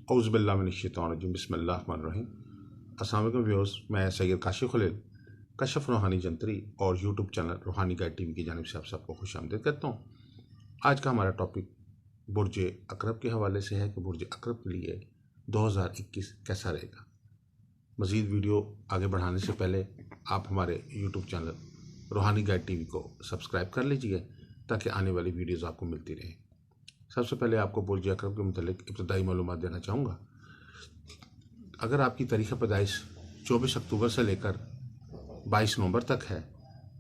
औज़ुबिल्लाहिमिनश्शैतानिर्रजीम बिस्मिल्लाहिर्रहमानिर्रहीम। अस्सलाम वालेकुम व्यूअर्स, मैं सैयद काशिफ खलील कशफ रूहानी जंतरी और यूट्यूब चैनल रूहानी गाइड टीवी की जानिब से आप सबको खुशामदीद करता हूँ। आज का हमारा टॉपिक बुर्ज अकरब के हवाले से है कि बुर्ज अकरब के लिए 2021 कैसा रहेगा। मज़ीद वीडियो आगे बढ़ाने से पहले आप हमारे यूट्यूब चैनल रूहानी गाइड टीवी को सब्सक्राइब कर लीजिए ताकि आने वाली वीडियोज़ आपको मिलती रहें। सबसे पहले आपको बुर्ज अकरब के मुतालिक इब्तदाई मालूमात देना चाहूँगा। अगर आपकी तारीख़ पैदाइश 24 अक्टूबर से लेकर 22 नवंबर तक है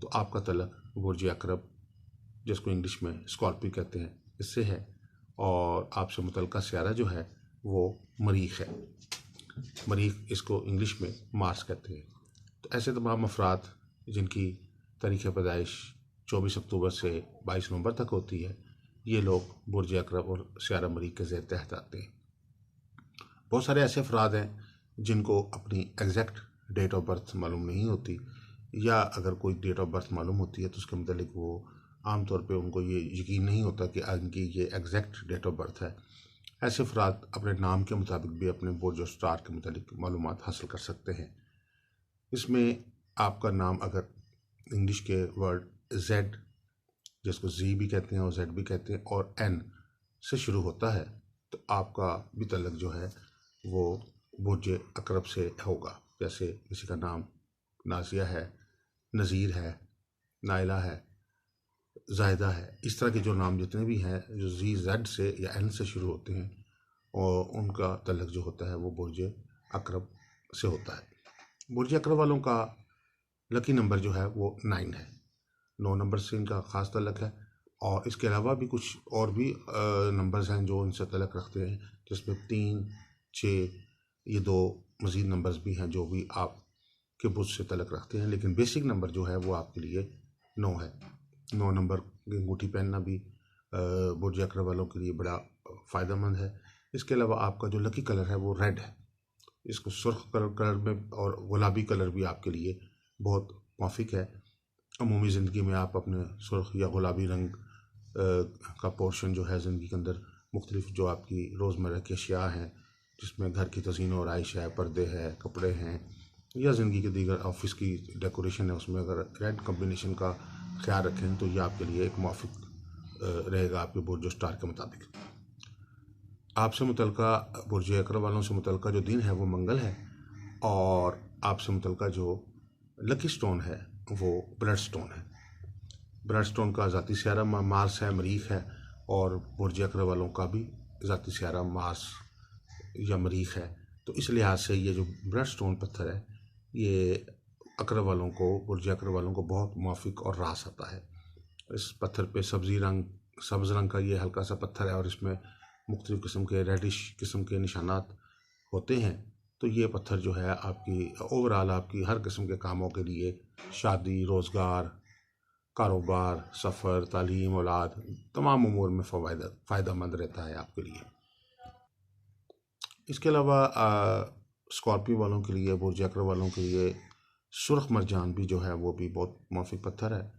तो आपका तल्लुक़ बुर्ज अकरब, जिसको इंग्लिश में स्कॉर्पियो कहते हैं, इससे है और आपसे मुतल्लिक़ा सियारा जो है वो मरीख़ है। मरीख़ इसको इंग्लिश में मार्स कहते हैं। तो ऐसे तमाम अफराद जिनकी तारीख़ पैदाइश 24 अक्टूबर से 22 नवंबर तक होती है, ये लोग बुर्ज अकरब और सियारा मरीख़ के ज़ेर तहत आते हैं। बहुत सारे ऐसे अफराद हैं जिनको अपनी एग्जैक्ट डेट ऑफ बर्थ मालूम नहीं होती, या अगर कोई डेट ऑफ बर्थ मालूम होती है तो उसके मुतालिक वो आमतौर पे उनको ये यकीन नहीं होता कि इनकी ये एग्जैक्ट डेट ऑफ बर्थ है। ऐसे अफराद अपने नाम के मुताबिक भी अपने बुर्ज और स्टार के मुतालिक मालूमात हासिल कर सकते हैं। इसमें आपका नाम अगर इंग्लिश के वर्ड जेड, जिसको जी भी कहते हैं और जेड भी कहते हैं, और एन से शुरू होता है तो आपका भी तल्लुक़ जो है वो बुर्ज अकरब से होगा। जैसे किसी का नाम नाजिया है, नज़ीर है, नाइला है, जायदा है, इस तरह के जो नाम जितने भी हैं जो जी जेड से या एन से शुरू होते हैं और उनका तल्लुक़ जो होता है वो बुर्ज अकरब से होता है। बुर्ज अकरब वालों का लकी नंबर जो है वो 9 है। 9 नंबर से इनका ख़ास तल्लुक़ है। और इसके अलावा भी कुछ और भी नंबर्स हैं जो इनसे तल्लुक़ रखते हैं, जिसमें 3, 6, ये 2 मज़ीद नंबर्स भी हैं जो भी आपके बुर्ज से तल्लुक़ रखते हैं। लेकिन बेसिक नंबर जो है वो आपके लिए 9 है। 9 नंबर की अंगूठी पहनना भी बुर्ज अकरब वालों के लिए बड़ा फ़ायदेमंद है। इसके अलावा आपका जो लकी कलर है वो रेड है। इसको सुर्ख कलर में और गुलाबी कलर भी आपके लिए बहुत मुवाफ़िक है। अमूमी ज़िंदगी में आप अपने सुर्ख या गुलाबी रंग का पोर्शन जो है ज़िंदगी के अंदर मुख्तलिफ जो आपकी रोज़मर्रा की अशिया हैं, जिसमें घर की तज़ीन और आइश है, पर्दे हैं, कपड़े हैं, या ज़िंदगी के दीगर ऑफिस की डेकोरेशन है, उसमें अगर रेड कॉम्बिनेशन का ख्याल रखें तो ये आपके लिए एक मुवाफ़िक रहेगा आपके बुर्ज और स्टार के मुताबिक। आपसे मुतल्लिका बुर्ज अकरब वालों से मुतल्लिका जो दिन है वो मंगल है, और आपसे मुतल्लिका जो लकी स्टोन है वो ब्लड स्टोन है। ब्लड स्टोन का ज़ाती सियारा मार्स है, मरीख़ है, और बुर्ज अकरब वालों का भी ज़ाती सियारा मार्स या मरीख़ है। तो इस लिहाज से ये जो ब्लड स्टोन पत्थर है ये अकरब वालों को, बुर्ज अकरब वालों को बहुत मुवाफ़िक और रास आता है। इस पत्थर पे सब्ज़ रंग का ये हल्का सा पत्थर है और इसमें मुख्तलिफ़ किस्म के रेडिश किस्म के निशानात होते हैं। तो ये पत्थर जो है आपकी ओवरऑल आपकी हर किस्म के कामों के लिए, शादी, रोज़गार, कारोबार, सफ़र, तालीम, औलाद, तमाम उमूर में फ़ायदेमंद रहता है आपके लिए। इसके अलावा स्कॉर्पियो वालों के लिए, बुर्ज अकरब वालों के लिए सुर्ख मरजान भी जो है वो भी बहुत मुवाफ़िक पत्थर है,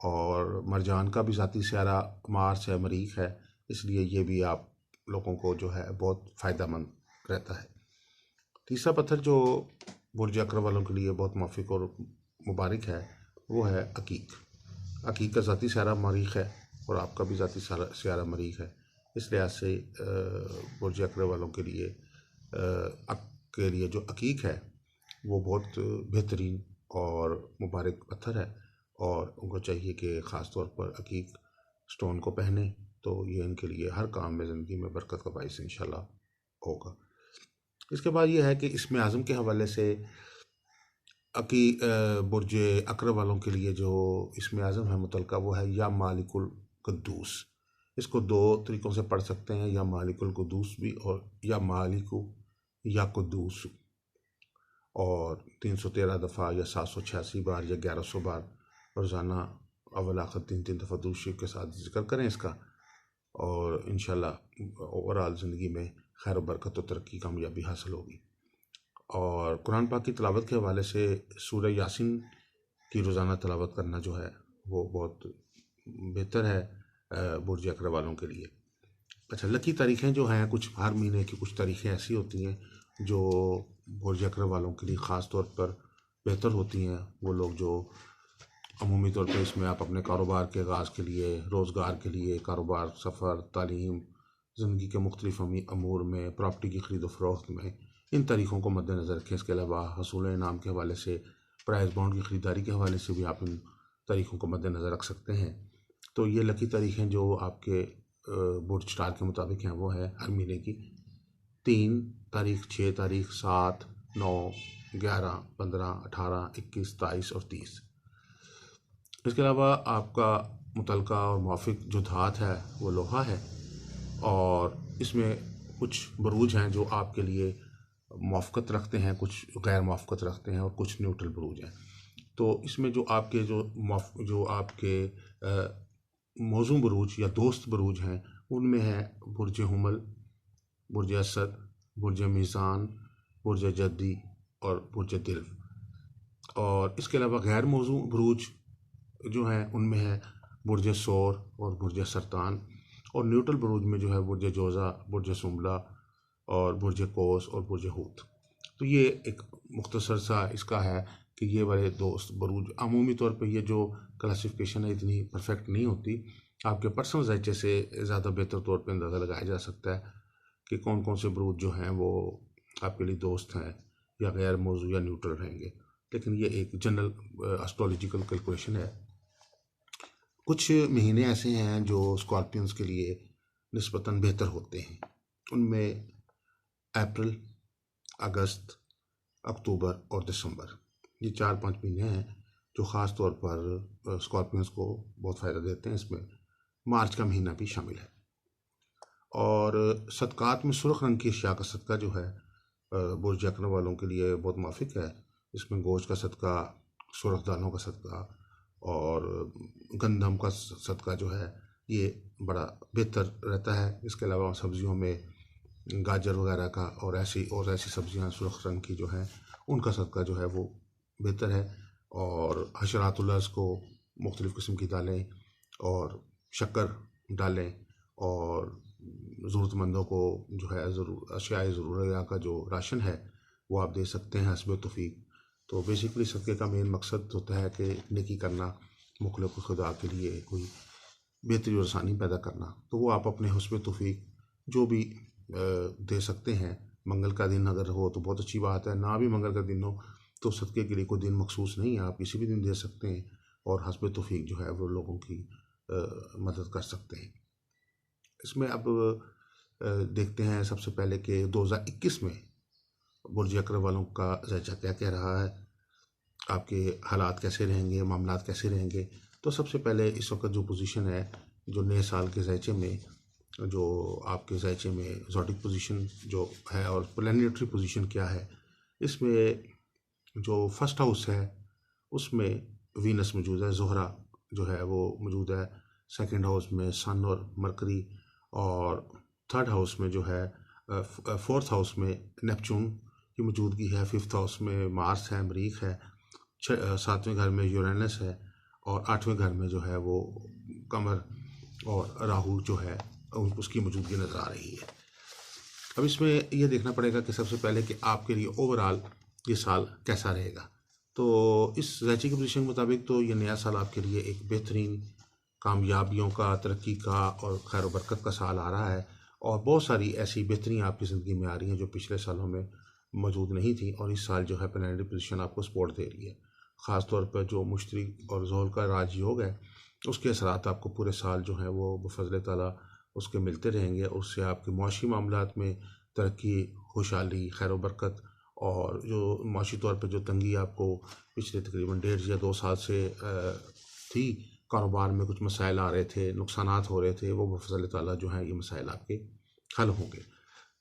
और मरजान का भी ज़ाती सियारा मार्स है, मरीख़ है, इसलिए ये भी आप लोगों को जो है बहुत फ़ायदेमंद रहता है। तीसरा पत्थर जो बुर्ज अकरब वालों के लिए बहुत मुवाफ़िक और मुबारक है वो है अकीक। अकीक का ज़ाती सियारा मरीख़ है और आपका भी ज़ाती सियारा मरीख़ है। इस लिहाज से बुर्ज अकरब वालों के लिए जो अकीक है वो बहुत बेहतरीन और मुबारक पत्थर है, और उनको चाहिए कि ख़ास तौर पर अकीक स्टोन को पहने, तो ये इनके लिए हर काम में ज़िंदगी में बरकत का बाइस इंशाल्लाह होगा। इसके बाद ये है कि इसमें आज़म के हवाले से बुर्ज अकरब वालों के लिए जो इसमें आज़म है मुतल्लिका वो है या मालिकुल कुद्दूस। इसको 2 तरीक़ों से पढ़ सकते हैं, या मालिकुल कुद्दूस भी और या मालिकु या कुद्दूस, और 313 दफ़ा या 786 बार या 1100 बार रोज़ाना अव्वल आखिर 3 दफ़ा दुरूद शरीफ के साथ ज़िक्र करें इसका, और इंशाल्लाह ओवरऑल ज़िंदगी में खैर बरकत और तरक्की कामयाबी हासिल होगी। और कुरान पाक की तिलावत के हवाले से सूरह यासीन की रोज़ाना तिलावत करना जो है वो बहुत बेहतर है बुर्ज अकरब वालों के लिए। अच्छा, लकी तारीखें जो हैं, कुछ हर महीने की कुछ तारीखें ऐसी होती हैं जो बुर्ज अकरम वालों के लिए ख़ास तौर पर बेहतर होती हैं। वो लोग जो अमूमी तौर पर इसमें आप अपने कारोबार के आगाज़ के लिए, रोज़गार के लिए, कारोबार, सफ़र, तालीम, ज़िंदगी के मुख्तलिफ अमूर में, प्रॉपर्टी की ख़रीद फ़रोख्त में, इन तारीख़ों को मद्देनज़र रखें। इसके अलावा हसूल इनाम के हवाले से, प्राइज़ बॉन्ड की ख़रीदारी के हवाले से भी आप इन तारीख़ों को मद्देनज़र रख सकते हैं। तो ये लकी तारीखें जो आपके बुर्ज स्टार के मुताबिक हैं वो है हर महीने की 3 तारीख, 6 तारीख, 7, 9, 11, 15, 18, 21, 22 और 30। इसके अलावा आपका मुतलका और मुआफ़िक जो धात है वो लोहा है, और इसमें कुछ बुरूज हैं जो आपके लिए मुआफ़क़त रखते हैं, कुछ गैर मुआफ़क़त रखते हैं, और कुछ न्यूट्रल बुरूज हैं। तो इसमें जो आपके जो आपके मौजूं बुरूज या दोस्त बुरूज हैं, उनमें है बुर्ज हुमल, बुर्ज असद, बुर्ज मीज़ान, बुर्ज जद्दी और बुर्ज दिल्व। और इसके अलावा गैर मौजूं बुरूज जो हैं उनमें है बुर्ज सौर और बुर्ज सरतान, और न्यूट्रल बुरूज में जो है बुर्ज जोज़ा, बुर्ज सुम्बला और बुर्ज कोस और बुर्ज हूत। तो ये एक मुख्तसर सा इसका है कि ये वाले दोस्त बुरूज, अमूमी तौर पे ये जो क्लासिफिकेशन है इतनी परफेक्ट नहीं होती। आपके पर्सनल जायचे से ज़्यादा बेहतर तौर पे अंदाज़ा लगाया जा सकता है कि कौन कौन से बुरूज जो हैं वो आपके लिए दोस्त हैं या गैर मौजू या न्यूट्रल रहेंगे। लेकिन ये एक जनरल एस्ट्रोलॉजिकल कैलकुलेशन है। कुछ महीने ऐसे हैं जो स्कॉर्पियंस के लिए निस्बतन बेहतर होते हैं। उनमें अप्रैल, अगस्त, अक्टूबर और दिसंबर, ये 4-5 महीने हैं जो ख़ास तौर पर स्कॉर्पियंस को बहुत फ़ायदा देते हैं। इसमें मार्च का महीना भी शामिल है। और सदक़ात में सुर्ख रंग की अशिया का सदका जो है बुर्ज अकरम वालों के लिए बहुत माफिक है। इसमें गोश्त का सदका, सुर्ख दालों का सदका और गंदम का सदका जो है ये बड़ा बेहतर रहता है। इसके अलावा सब्ज़ियों में गाजर वगैरह का और ऐसी सब्ज़ियां सुर्ख रंग की जो हैं उनका सदका जो है वो बेहतर है। और हशरातुल अर्ज़ को मुख्तलिफ़ किस्म की दालें और शक्कर डालें, और ज़रूरतमंदों को जो है अशियाए ज़रूरिया का जो राशन है वो आप दे सकते हैं हस्ब तौफ़ीक। तो बेसिकली सदक़े का मेन मकसद होता है कि नेकी करना, मुख़लुक़ खुदा के लिए कोई बेहतरी और आसानी पैदा करना। तो वो आप अपने हस्ब तौफ़ीक जो भी दे सकते हैं। मंगल का दिन अगर हो तो बहुत अच्छी बात है, ना भी मंगल का दिन हो तो सदक़े के लिए कोई दिन मखसूस नहीं है, आप किसी भी दिन दे सकते हैं और हस्ब तौफ़ीक जो है वो लोगों की मदद कर सकते हैं। इसमें अब देखते हैं सबसे पहले कि 2021 में बुर्ज अकरम वालों का ज़ायचा क्या कह रहा है, आपके हालात कैसे रहेंगे, मामलात कैसे रहेंगे। तो सबसे पहले इस वक्त जो पोजीशन है, जो नए साल के ज़ायचे में जो आपके ज़ायचे में ज़ोडिक पोजीशन जो है और प्लैनेटरी पोजीशन क्या है, इसमें जो फर्स्ट हाउस है उसमें वीनस मौजूद है, ज़ोहरा जो है वो मौजूद है। सेकंड हाउस में सन और मरकरी, और थर्ड हाउस में जो है फोर्थ हाउस में नेपच्यून की मौजूदगी है। फिफ्थ हाउस में मार्स है, मरीख है। 7वें घर में यूरेनस है, और 8वें घर में जो है वो कमर और राहु जो है उसकी मौजूदगी नज़र आ रही है। अब इसमें यह देखना पड़ेगा कि सबसे पहले कि आपके लिए ओवरऑल ये साल कैसा रहेगा। तो इस ज़ायचे की पोजीशन के मुताबिक तो ये नया साल आपके लिए एक बेहतरीन कामयाबियों का, तरक्की का और खैर बरकत का साल आ रहा है, और बहुत सारी ऐसी बेहतरियाँ आपकी ज़िंदगी में आ रही हैं जो पिछले सालों में मौजूद नहीं थी, और इस साल जो है प्लैनेटरी पोजीशन आपको सपोर्ट दे रही है। ख़ास तौर पर जो मुश्तरी और ज़ोहर का राजयोग है उसके असरात आपको पूरे साल जो है वो बफ़ज़ल ताला उसके मिलते रहेंगे। उससे आपके मुआशी मामलात में तरक्की, खुशहाली, खैर बरकत, और जो मुआशी तौर पर जो तंगी आपको पिछले तकरीबन 1.5 या 2 साल से थी, कारोबार में कुछ मसाइल आ रहे थे, नुकसानात हो रहे थे, वो बफ़ज़ल ताला जो है ये मसाइल आपके हल होंगे।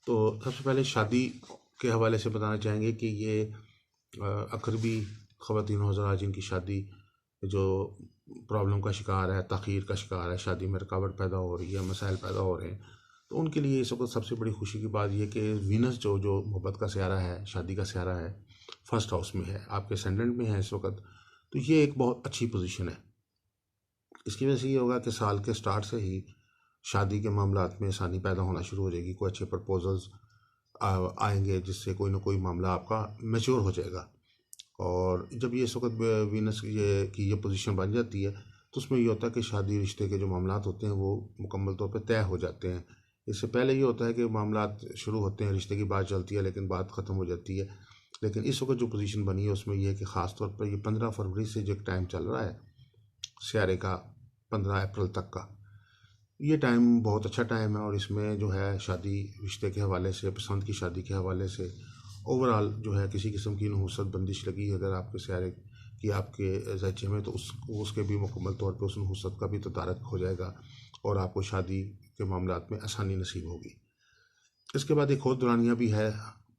तो सबसे पहले शादी के हवाले से बताना चाहेंगे कि ये अक़रबी ख़वातीन हज़रात जिनकी शादी जो प्रॉब्लम का शिकार है, ताख़ीर का शिकार है, शादी में रुकावट पैदा हो रही है, मसाइल पैदा हो रहे हैं, तो उनके लिए इस वक्त सबसे बड़ी खुशी की बात यह कि वीनस जो मोहब्बत का सियारा है, शादी का सियारा है, फर्स्ट हाउस में है, आपके असेंडेंट में है इस वक्त। तो ये एक बहुत अच्छी पोजीशन है। इसकी वजह से ये होगा कि साल के स्टार्ट से ही शादी के मामलात में आसानी पैदा होना शुरू हो जाएगी। कोई अच्छे प्रपोजल्स आएंगे जिससे कोई ना कोई मामला आपका मैच्योर हो जाएगा। और जब ये इस वक्त वीनस ये पोजीशन बन जाती है तो उसमें ये होता है कि शादी रिश्ते के जो मामलात होते हैं वो मुकम्मल तौर पे तय हो जाते हैं। इससे पहले ये होता है कि मामलात शुरू होते हैं, रिश्ते की बात चलती है लेकिन बात ख़त्म हो जाती है। लेकिन इस वक्त जो पोजीशन बनी है उसमें यह है कि ख़ास तौर पर ये 15 फरवरी से जो टाइम चल रहा है सियारे का 15 अप्रैल तक का, ये टाइम बहुत अच्छा टाइम है। और इसमें जो है शादी रिश्ते के हवाले से, पसंद की शादी के हवाले से ओवरऑल जो है किसी किस्म की नहुसत बंदिश लगी है अगर आपके सियारे की आपके ज़ैचे में, तो उसके भी मुकम्मल तौर पे उस नहुसत का भी तदारक हो जाएगा और आपको शादी के मामलात में आसानी नसीब होगी। इसके बाद एक और दौरानिया भी है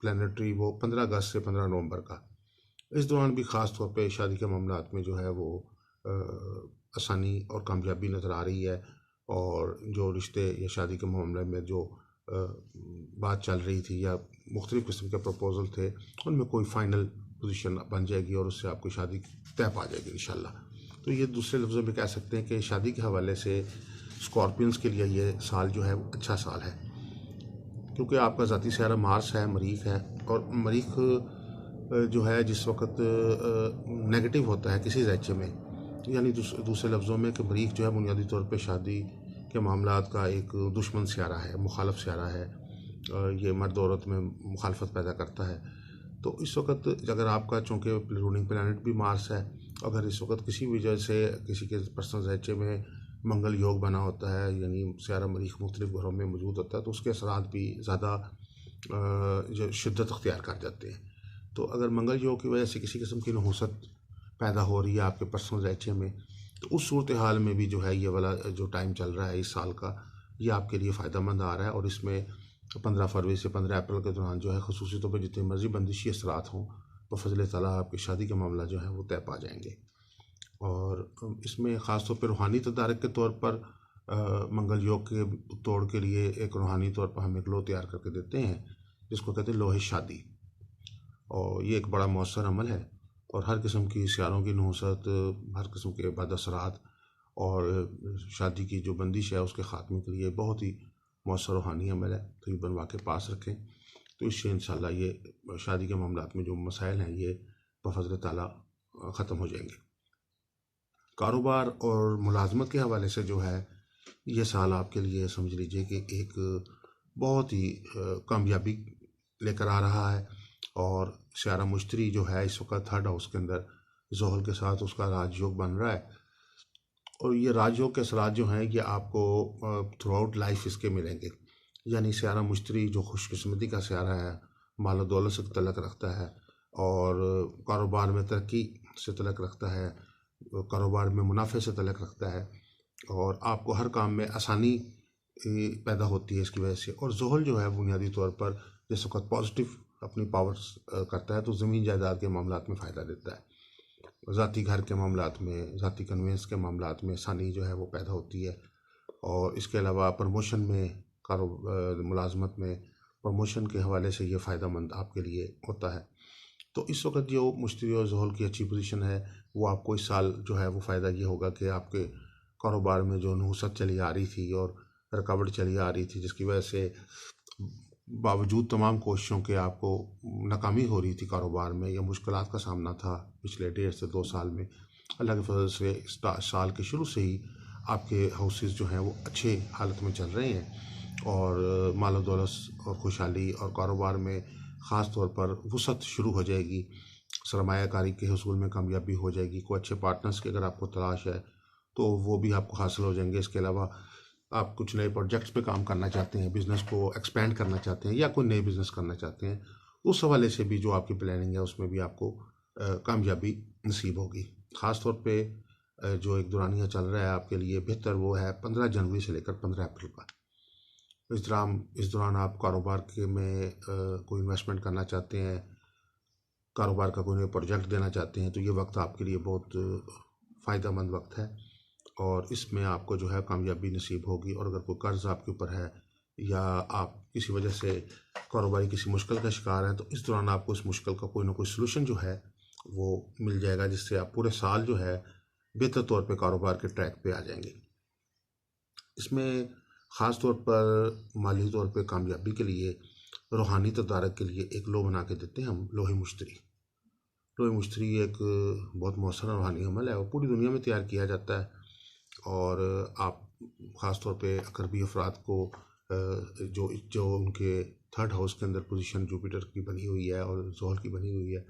प्लानिटरी, वो 15 अगस्त से 15 नवंबर का। इस दौरान भी ख़ास तौर पे शादी के मामलात में जो है वो आसानी और कामयाबी नज़र आ रही है। और जो रिश्ते या शादी के मामले में जो बात चल रही थी या मुख्तलिफ़ किस्म के प्रपोजल थे उनमें कोई फ़ाइनल पोजीशन बन जाएगी और उससे आपकी शादी तय पा जाएगी इंशाल्लाह। तो ये दूसरे लफ्ज़ों में कह सकते हैं कि शादी के हवाले से स्कॉर्पियंस के लिए ये साल जो है अच्छा साल है, क्योंकि आपका ज़ाती सियारा मार्स है, मरीख है। और मरीख जो है जिस वक्त नेगेटिव होता है किसी ज़ैचे में, यानी दूसरे लफ्ज़ों में कि मरीख जो है बुनियादी तौर पे शादी के मामलात का एक दुश्मन सियारा है, मुखालफ सियारा है। ये मर्द औरत में मुखालफत पैदा करता है। तो इस वक्त अगर आपका चूँकि रूलिंग प्लैनेट भी मार्स है, अगर इस वक्त किसी वजह से किसी के पर्सनल ज़ैचे में मंगल योग बना होता है, यानी सियारा मरीख मुख्तलिफ घरों में मौजूद होता है, तो उसके असरात भी ज़्यादा जो शिद्दत अख्तियार कर जाते हैं। तो अगर मंगल योग की वजह से किसी किस्म की नहुसत पैदा हो रही है आपके पर्सनल ज़ैचे में, तो उस सूरत हाल में भी जो है ये वाला जो टाइम चल रहा है इस साल का, ये आपके लिए फ़ायदेमंद आ रहा है। और इसमें 15 फरवरी से 15 अप्रैल के दौरान जो है ख़ुसूसी तौर पर जितनी मर्जी बंदिशी असरात हों तो फ़ज़ल ताला आपकी शादी का मामला जो है वो तय पा जाएंगे। और इसमें ख़ास तौर पर रूहानी तदारक के तौर पर मंगल योग के तोड़ के लिए एक रूहानी तौर पर हम एक लो तैयार करके देते हैं जिसको कहते हैं लोहे शादी। और ये एक बड़ा मौसर अमल है और हर किस्म की सियारों की नहुसत, हर किस्म के बद असरात और शादी की जो बंदिश है उसके ख़ात्मे के लिए बहुत ही मौसर रूहानी अमल है। तो ये बनवा के पास रखें, तो इससे इंशाल्लाह ये शादी के मामलात में जो मसाइल हैं ये बफ़ज़ल ताला ख़त्म हो जाएंगे। कारोबार और मुलाजमत के हवाले से जो है ये साल आपके लिए समझ लीजिए कि एक बहुत ही कामयाबी लेकर आ रहा है। और सियारा मुश्तरी जो है इस वक्त 3rd हाउस के अंदर ज़ोहल के साथ उसका राजयोग बन रहा है। और ये राजयोग के असरात जो हैं ये आपको थ्रू आउट लाइफ इसके मिलेंगे। यानी सियारा मुश्तरी जो खुशकिस्मती का सियारा है, माल दौलत से तल्लुक़ रखता है और कारोबार में तरक्की से तल्लुक़ रखता है, कारोबार में मुनाफे से तल्लुक़ रखता है और आपको हर काम में आसानी पैदा होती है इसकी वजह से। और ज़ोहल जो है बुनियादी तौर पर जिस वक्त पॉजिटिव अपनी पावर्स करता है तो ज़मीन जायदाद के मामलात में फ़ायदा देता है। ज़ाती घर के मामलात में, ज़ाती कन्वेंस के मामलात में आसानी जो है वो पैदा होती है। और इसके अलावा प्रमोशन में, मुलाजमत में प्रमोशन के हवाले से ये फ़ायदेमंद आपके लिए होता है। तो इस वक्त जो मुश्तरी और ज़ोहल की अच्छी पोजीशन है वो आपको इस साल जो है वो फ़ायदा ये होगा कि आपके कारोबार में जो नहुसत चली आ रही थी और रुकावट चली आ रही थी जिसकी वजह से बावजूद तमाम कोशिशों के आपको नाकामी हो रही थी कारोबार में या मुश्किलात का सामना था पिछले 1.5 से 2 साल में, अल्लाह के फजल से साल के शुरू से ही आपके हाउसेस जो हैं वो अच्छे हालत में चल रहे हैं। और माल दौलत और खुशहाली और कारोबार में ख़ास तौर पर वसअत शुरू हो जाएगी, सरमायाकारी के हसूल में कामयाबी हो जाएगी। कोई अच्छे पार्टनर्स की अगर आपको तलाश है तो वो भी आपको हासिल हो जाएंगे। इसके अलावा आप कुछ नए प्रोजेक्ट्स पे काम करना चाहते हैं, बिज़नेस को एक्सपेंड करना चाहते हैं या कोई नए बिज़नेस करना चाहते हैं, उस हवाले से भी जो आपकी प्लानिंग है उसमें भी आपको कामयाबी नसीब होगी। ख़ास तौर पे जो एक दौरानिया चल रहा है आपके लिए बेहतर वो है 15 जनवरी से लेकर 15 अप्रैल का। इस दौरान आप कारोबार के में कोई इन्वेस्टमेंट करना चाहते हैं, कारोबार का कोई नया प्रोजेक्ट देना चाहते हैं, तो ये वक्त आपके लिए बहुत फ़ायदेमंद वक्त है और इसमें आपको जो है कामयाबी नसीब होगी। और अगर कोई कर्ज़ आपके ऊपर है या आप किसी वजह से कारोबारी किसी मुश्किल का शिकार हैं तो इस दौरान आपको इस मुश्किल का कोई ना कोई सलूशन जो है वो मिल जाएगा, जिससे आप पूरे साल जो है बेहतर तौर पे कारोबार के ट्रैक पे आ जाएंगे। इसमें ख़ास तौर पर माली तौर पे कामयाबी के लिए, रूहानी तदारक के लिए एक लो बना के देते हैं हम, लोहे मुश्तरी। लोहे मुश्तरी एक बहुत मौसर रूहानी अमल है और पूरी दुनिया में तैयार किया जाता है। और आप ख़ास तौर पे अकरबी अफराद को जो जो उनके थर्ड हाउस के अंदर पोजीशन जुपिटर की बनी हुई है और ज़ोहल की बनी हुई है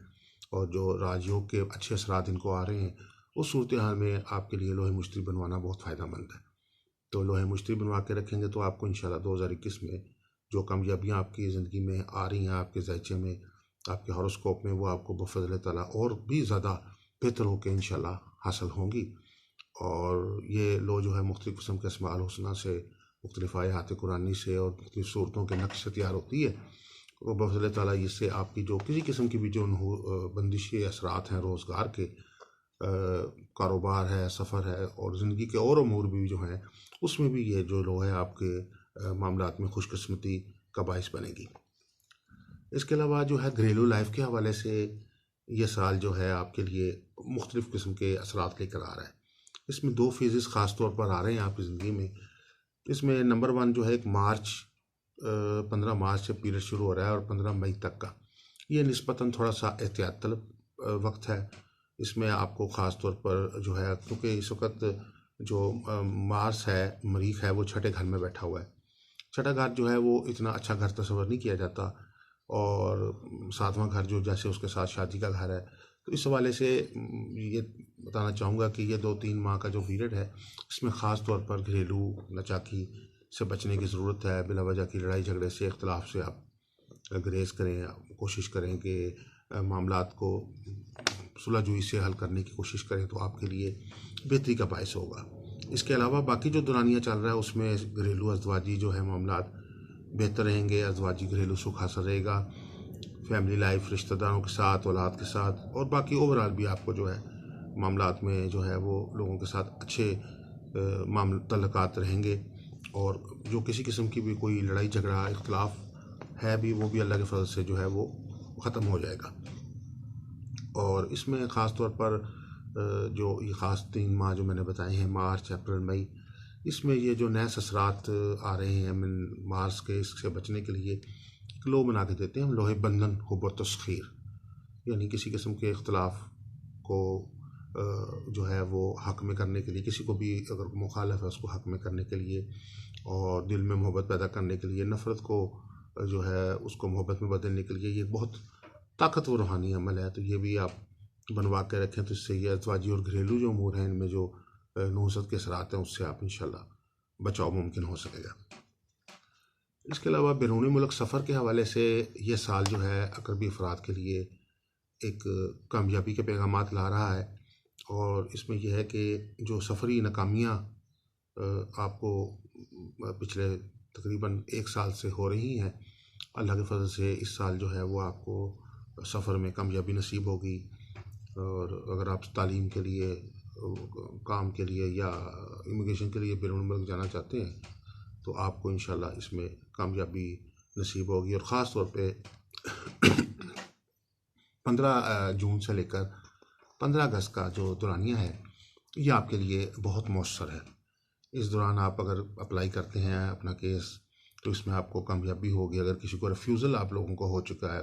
और जो राजयोग के अच्छे असरात इनको आ रहे हैं, उस सूरत हाल में आपके लिए लोहे मुश्तरी बनवाना बहुत फ़ायदेमंद है। तो लोहे मुश्तरी बनवा के रखेंगे तो आपको इंशाल्लाह 2021 में जो कामयाबियाँ आपकी ज़िंदगी में आ रही हैं, आपके ज़ायचे में, आपके हॉरोस्कोप में, वो आपको बफ़ज़ल ताला और भी ज़्यादा बेहतर होकर इंशाल्लाह हासिल होंगी। और ये लो जो है मुख्तलिफ़ किस्म के अस्माउल हुस्ना से, मुख्तलिफ़ आयात कुरानी से और मुख्तलिफ़ सूरतों के नक्श से तैयार होती है। और बफ़ज़ल ताला इससे आपकी जो किसी किस्म की भी जो बंदिशी असरात हैं रोज़गार के, कारोबार है, सफ़र है और ज़िंदगी के और अमूर भी जो हैं, उसमें भी ये जो लो है आपके मामलात में खुशकिस्मती का बाइस बनेगी। इसके अलावा जो है घरेलू लाइफ के हवाले से ये साल जो है आपके लिए मुख्तलिफ़ किस्म के असरात लेकर आ रहा है। इसमें 2 फेजेस ख़ास तौर पर आ रहे हैं आपकी ज़िंदगी में। इसमें नंबर 1 जो है एक 15 मार्च से पीरियड शुरू हो रहा है और 15 मई तक का। ये निस्बतन थोड़ा सा एहतियात तलब वक्त है। इसमें आपको ख़ास तौर पर जो है, क्योंकि इस वक्त जो मार्स है, मरीख है, वो छठे घर में बैठा हुआ है। छठा घर जो है वो इतना अच्छा घर तस्वर नहीं किया जाता और सातवां घर जो जैसे उसके साथ शादी का घर है। तो इस हवाले से ये बताना चाहूँगा कि ये 2-3 माह का जो पीरियड है, इसमें ख़ास तौर पर घरेलू नाचाकी से बचने की ज़रूरत है। बिला वजह की लड़ाई झगड़े से, इख्तलाफ से आप ग्रेज करें, कोशिश करें कि मामलात को सुलह-जुई से हल करने की कोशिश करें, तो आपके लिए बेहतरी का बायस होगा। इसके अलावा बाकी जो दुरानियाँ चल रहा है उसमें घरेलू अज़वाजी जो है मामलात बेहतर रहेंगे, अज़वाजी घरेलू सुख हासिल रहेगा, फैमिली लाइफ, रिश्तेदारों के साथ, औलाद के साथ और बाकी ओवरऑल भी आपको जो है मामलात में जो है वो लोगों के साथ अच्छे मामल तल्लुकात रहेंगे। और जो किसी किस्म की भी कोई लड़ाई झगड़ा इख्तलाफ है भी, वो भी अल्लाह के फजल से जो है वो ख़त्म हो जाएगा। और इसमें ख़ास तौर पर जो ये ख़ास 3 माह जो मैंने बताए हैं, मार्च, अप्रैल, मई, इसमें ये जो नए असरात आ रहे हैं मार्स के, इससे बचने के लिए एक लो बना के देते हैं हम, लोहे बंधन हुब व तस्खीर। यानी किसी किस्म के इख्तलाफ को जो है वो हक़ में करने के लिए, किसी को भी अगर मुखालफ है उसको हक़ में करने के लिए और दिल में मोहब्बत पैदा करने के लिए, नफ़रत को जो है उसको मोहब्बत में बदलने के लिए ये बहुत ताकतवर रूहानी अमल है। तो ये भी आप बनवा के रखें, तो इससे ये अज़वाजी और घरेलू जो अमूर हैं, इनमें जो नहुसत के असरात हैं, उससे आप इंशाल्लाह बचाव मुमकिन हो सकेगा। इसके अलावा बैरूनी मुल्क सफ़र के हवाले से ये साल जो है अकरबी अफराद के लिए एक कामयाबी के पैगामात ला रहा है। और इसमें यह है कि जो सफ़री नाकामियाँ आपको पिछले तकरीबन 1 साल से हो रही हैं, अल्लाह के फजल से इस साल जो है वो आपको सफ़र में कामयाबी नसीब होगी। और अगर आप तालीम के लिए, काम के लिए या इमिग्रेशन के लिए बैरून मुल्क जाना चाहते हैं, तो आपको इंशाल्लाह इसमें कामयाबी नसीब होगी। और ख़ास तौर पे 15 जून से लेकर 15 अगस्त का जो दौरानिया है, ये आपके लिए बहुत मौसर है। इस दौरान आप अगर अप्लाई करते हैं अपना केस, तो इसमें आपको कामयाबी होगी। अगर किसी को रिफ्यूज़ल आप लोगों को हो चुका है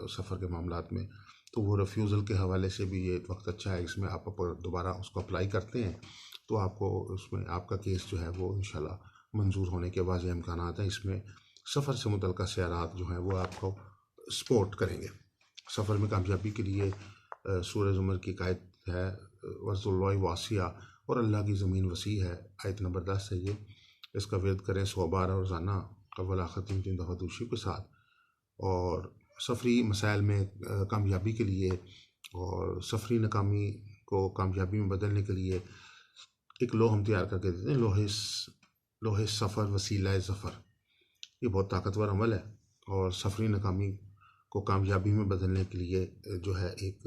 सफ़र के मामलात में, तो वो रिफ्यूज़ल के हवाले से भी ये वक्त अच्छा है। इसमें आप दोबारा उसको अप्लाई करते हैं तो आपको उसमें आपका केस जो है वो इंशाल्लाह मंजूर होने के वाज़ेह इम्कानात हैं। इसमें सफ़र से मुतल्लिक़ सियारात जो हैं वो आपको सपोर्ट करेंगे। सफ़र में कामयाबी के लिए सूरह ज़ुमर की आयत है, वज़्ज़ुल्लाहि वासिया, और अल्लाह की ज़मीन वसी है, आयत नंबर 10 है ये। इसका विर्द करें 100 बार और रोज़ाना, अव्वल आखिर 3 दफ़ा दूसरी के साथ। और सफ़री मसाइल में कामयाबी के लिए और सफ़री नाकामी को कामयाबी में बदलने के लिए एक लो हम तैयार करके देते हैं, लोहे सफ़र वसीला ज़फ़र। ये बहुत ताकतवर अमल है और सफ़री नाकामी को कामयाबी में बदलने के लिए जो है एक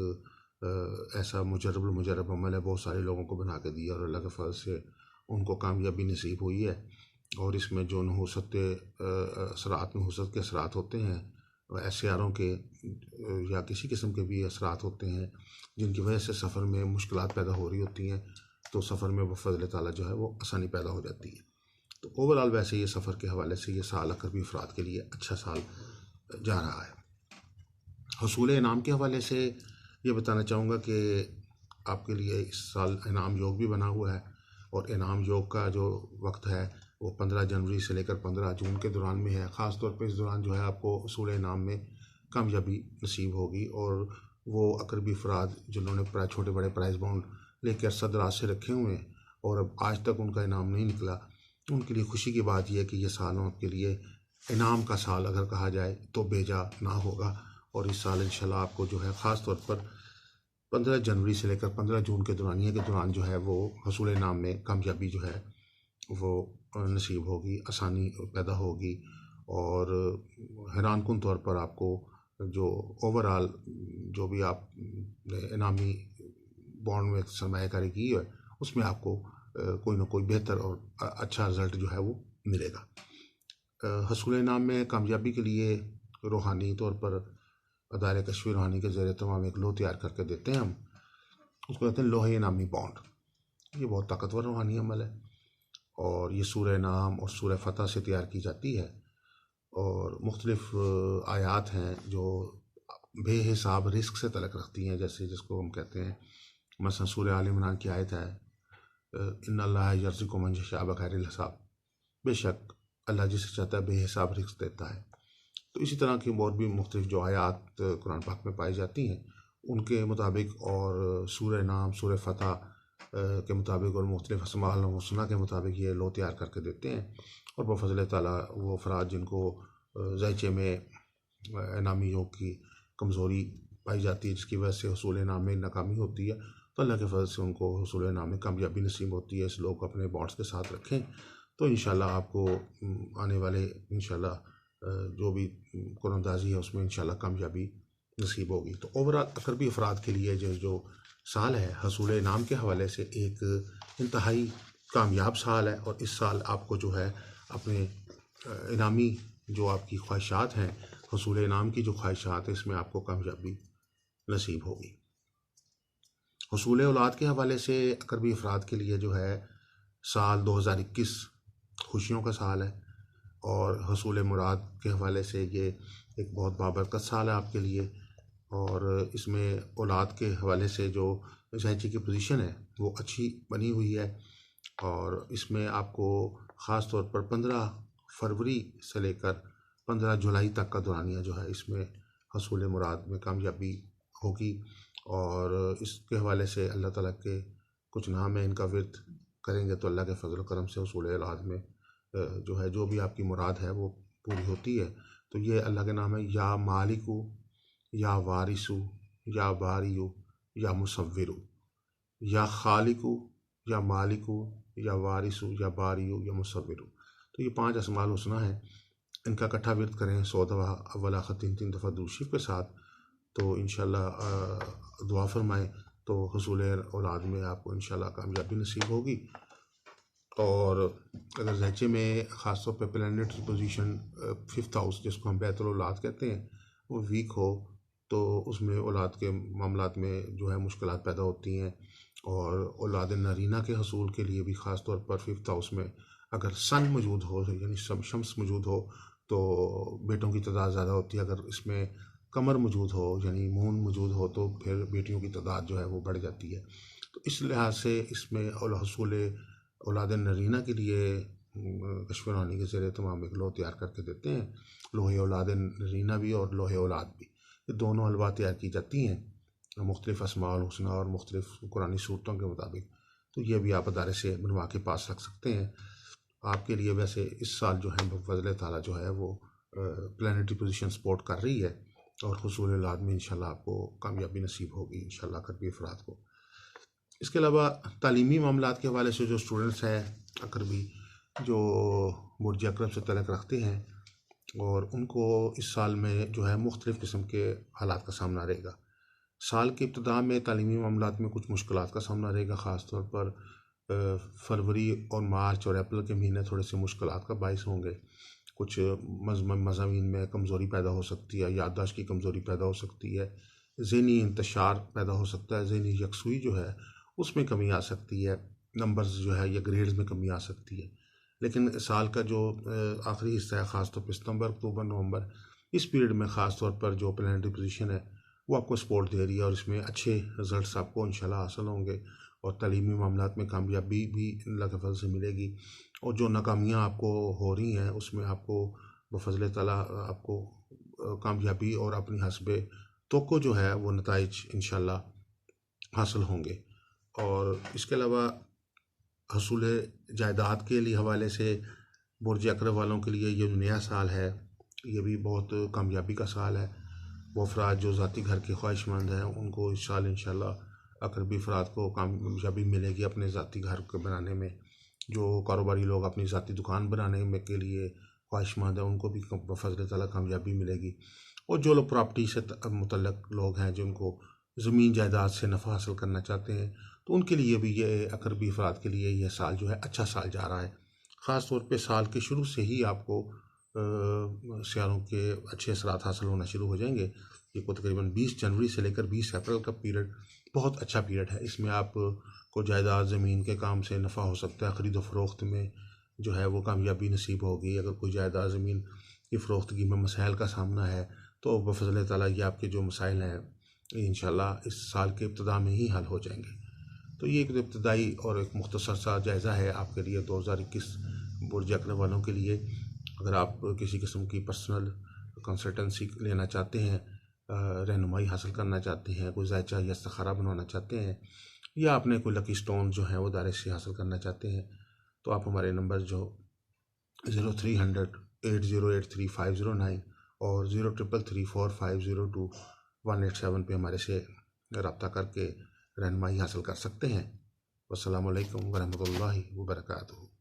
ऐसा मुजरब अमल है, बहुत सारे लोगों को बना के दिया और अल्लाह के फज़ल से उनको कामयाबी नसीब हुई है। और इसमें जो नहुसत के असरात होते हैं, एसआरों के या किसी किस्म के भी असरात होते हैं जिनकी वजह से सफ़र में मुश्किलात पैदा हो रही होती हैं, तो सफ़र में बफ़ज़ल ताला जो है वो आसानी पैदा हो जाती है। तो ओवरऑल वैसे ये सफ़र के हवाले से ये साल अकरबी अफराद के लिए अच्छा साल जा रहा है। हसूल इनाम के हवाले से ये बताना चाहूँगा कि आपके लिए इस साल इनाम योग भी बना हुआ है, और इनाम योग का जो वक्त है वो 15 जनवरी से लेकर 15 जून के दौरान में है। ख़ास तौर पे इस दौरान जो है आपको हसूल इनाम में कामयाबी नसीब होगी, और वो अकरबी अफराद जिन्होंने छोटे बड़े प्राइज़ बाउंड लेकर अरसा दराज से रखे हुए हैं और अब आज तक उनका इनाम नहीं निकला, उनके लिए खुशी की बात यह है कि ये साल आपके लिए इनाम का साल अगर कहा जाए तो बेजा ना होगा। और इस साल इंशाल्लाह आपको जो है ख़ास तौर पर 15 जनवरी से लेकर 15 जून के दौरान जो है वो हसूल इनाम में कामयाबी जो है वो नसीब होगी, आसानी पैदा होगी, और हैरानकुन तौर पर आपको जो ओवरऑल जो भी आप इनामी बॉन्ड में सरमायाकारी की है उसमें आपको कोई ना कोई बेहतर और अच्छा रिज़ल्ट जो है वो मिलेगा। हसूल इनाम में कामयाबी के लिए रूहानी तौर पर अदारे कश्फ रूहानी के ज़रिए तमाम एक लोह तैयार करके देते हैं हम, उसको कहते हैं लोहे इनामी बॉन्ड। ये बहुत ताकतवर रूहानी अमल है और ये सूरह नाम और सूरह फतह से तैयार की जाती है, और मुख्तलिफ आयात हैं जो बेहिसाब रिस्क से तलक रखती हैं, जैसे जिसको हम कहते हैं मसलन सूरह आल इमरान की आयत है इन्नल्लाह यर्ज़ुक़ु मन यशाअ बिग़ैरि हिसाब, बेशक अल्लाह जिसे चाहता है बेहिसाब रिस्क देता है। तो इसी तरह की और भी मुख्तलिफ जो आयात कुरान पाक में पाई जाती हैं उनके मुताबिक, और सूरह नाम सूरह फतह के मुताबिक और मुख्तलिफ अस्माउल हुस्ना के मुताबिक ये लो तैयार करके देते हैं। और बफ़ज़ल ताला वो अफराद जिनको ज़ायचे में इनामी योग की कमज़ोरी पाई जाती है जिसकी वजह से हसूल इनाम में नाकामी होती है, तो अल्लाह के फजल से उनको हसूल इनाम में कामयाबी नसीब होती है। इस लोग अपने बॉन्ड्स के साथ रखें तो इंशाल्लाह आपको आने वाले इंशाल्लाह जो भी कुरानदाजी है उसमें इंशाल्लाह कामयाबी नसीब होगी। तो ओवरऑल अकरबी अफराद के लिए जो साल है हसूल इनाम के हवाले से एक इंतहाई कामयाब साल है, और इस साल आपको जो है अपने इनामी जो आपकी ख्वाहिशात हैं, हसूल इनाम की जो ख्वाहिशात है इसमें आपको कामयाबी नसीब होगी। हसूल औलाद के हवाले से अकरबी अफराद के लिए जो है साल 2021 खुशियों का साल है, और हसूल मुराद के हवाले से ये एक बहुत बाबरकत साल है आपके लिए। और इसमें औलाद के हवाले से जो ज़ायचे की पोजीशन है वो अच्छी बनी हुई है, और इसमें आपको ख़ास तौर पर 15 फरवरी से लेकर 15 जुलाई तक का दौरानिया जो है इसमें हसूल मुराद में कामयाबी होगी। और इसके हवाले से अल्लाह ताला के कुछ नाम है, इनका विर्द करेंगे तो अल्लाह के फजल करम से हसूल औलाद में जो है जो भी आपकी मुराद है वो पूरी होती है। तो ये अल्लाह के नाम है या मालिकु या वारिसु या बारियु या मुसव्विरु या खालिकु या मालिकु या वारिसु या बारियु या मुसव्विरु। तो ये 5 अस्माउल हुस्ना है, इनका इकट्ठा विर्द करें 100 दफ़ा अव्वल आखिर 3 दफ़ा दुरूद शरीफ के साथ, तो इंशाल्लाह दुआ फरमाएँ तो हसूल औलाद में आपको इंशाल्लाह कामयाबी नसीब होगी। और अगर ज़ायचे में ख़ास तौर पे प्लैनेटरी पोजीशन 5th हाउस जिसको हम बैतुल औलाद कहते हैं वो वीक हो तो उसमें औलाद के मामलात में जो है मुश्किलात पैदा होती हैं। और औलाद नरीना के हसूल के लिए भी ख़ास तौर पर 5th हाउस में अगर सन मौजूद हो यानी शम्स मौजूद हो तो बेटों की तादाद ज़्यादा होती है, अगर इसमें कमर मौजूद हो यानी मून मौजूद हो तो फिर बेटियों की तादाद जो है वो बढ़ जाती है। तो इस लिहाज से इसमें हसूल औलाद नरीना के लिए कश्फ रूहानी के ज़रिए तमाम एक लोह तैयार करके देते हैं, लोहे औलाद नरीना भी और लोहे औलाद भी, ये दोनों हलवा तैयार की जाती हैं मुख्तलिफ़ अस्माउल हुस्ना और मुख्तलिफ़ कुरानी सूरतों के मुताबिक। तो ये भी आप अदारे से बनवा के पास रख सकते हैं। आपके लिए वैसे इस साल जो है बफ़ज़ल ताला जो है वो प्लैनेटरी पोजीशन सपोर्ट कर रही है, और हसूल औलाद में इंशाल्लाह आपको कामयाबी नसीब होगी इंशाल्लाह अकरबी अफराद को। इसके अलावा तालीमी मामलात के हवाले से जो स्टूडेंट्स हैं अकरबी जो बुर्ज अकरब से तलक रखते हैं और उनको इस साल में जो है मुख्तलिफ़ किस्म के हालात का सामना रहेगा। साल के इब्तिदा में तालीमी मामलात में कुछ मुश्किलात का सामना रहेगा, ख़ास तौर पर फरवरी और मार्च और अप्रैल के महीने थोड़े से मुश्किलात का बाइस होंगे। कुछ मज़ामीन में कमज़ोरी पैदा हो सकती है, याददाश्त की कमज़ोरी पैदा हो सकती है, ज़हनी इंतशार पैदा हो सकता है, ज़हनी यकसुई जो है उसमें कमी आ सकती है, नंबर्स जो है या ग्रेड्स में कमी आ सकती है। लेकिन साल का जो आखिरी हिस्सा है, ख़ासतौर पर सितंबर, अक्टूबर, नवंबर, इस पीरियड में ख़ास तौर पर जो प्लानिटरी पोजीशन है वो आपको सपोर्ट दे रही है और इसमें अच्छे रिजल्ट्स आपको इंशाल्लाह हासिल होंगे और तालीमी मामलात में कामयाबी भी अल्लाह के फजल से मिलेगी। और जो नाकामियाँ आपको हो रही हैं उसमें आपको बफज़ल ताला आपको कामयाबी और अपनी हस्बे तवक्को जो है वो नताइज इंशाल्लाह हासिल होंगे। और इसके अलावा हसूल जायदाद के लिए हवाले से बुर्ज अक़रब वालों के लिए ये नया साल है, ये भी बहुत कामयाबी का साल है। वो अफराद जो ज़ाती घर के ख्वाहिशमंद हैं उनको इस साल इंशाल्लाह अक़रबी अफराद को कामयाबी मिलेगी अपने ज़ाती घर को बनाने में। जो कारोबारी लोग अपनी ज़ाती दुकान बनाने में के लिए ख्वाहिशमंद हैं उनको भी बफ़ज़ल ताला कामयाबी मिलेगी। और जो लोग प्रॉपर्टी से मुतल्लक़ लोग हैं जिनको ज़मीन जायदाद से नफ़ा हासिल करना चाहते हैं तो उनके लिए भी ये अक़रबी अफराद के लिए यह साल जो है अच्छा साल जा रहा है। ख़ास तौर पे साल के शुरू से ही आपको सियारों के अच्छे असरात हासिल होना शुरू हो जाएंगे। ये को तकरीबन 20 जनवरी से लेकर 20 अप्रैल का पीरियड बहुत अच्छा पीरियड है। इसमें आप को जायदाद ज़मीन के काम से नफ़ा हो सकता है, ख़रीद फ़रोख्त में जो है वो कामयाबी नसीब होगी। अगर कोई जायदाद ज़मीन की फ़रोख्तगी में मसाइल का सामना है तो बफ़ज़ल ताला ये आपके जो मसाइल हैं इंशाल्लाह इस साल के इब्तिदा में ही हल हो जाएंगे। तो ये एक इब्तदाई और एक मुख्तसर सा जायज़ा है आपके लिए 2021 बुर्ज अक़रब वालों के लिए। अगर आप किसी किस्म की पर्सनल कंसल्टेंसी लेना चाहते हैं, रहनुमाई हासिल करना चाहते हैं, कोई ज़ायचा या इस्तिखारा बनवाना चाहते हैं या आपने कोई लकी स्टोन जो है वो दायरे से हासिल करना चाहते हैं तो आप हमारे नंबर जो 0300 8083 509 और 03334502 पे हमारे से रब्ता करके रहनुमाई हासिल कर सकते हैं। वस्सलामु अलैकुम वरहमतुल्लाहि वबरकातुहू।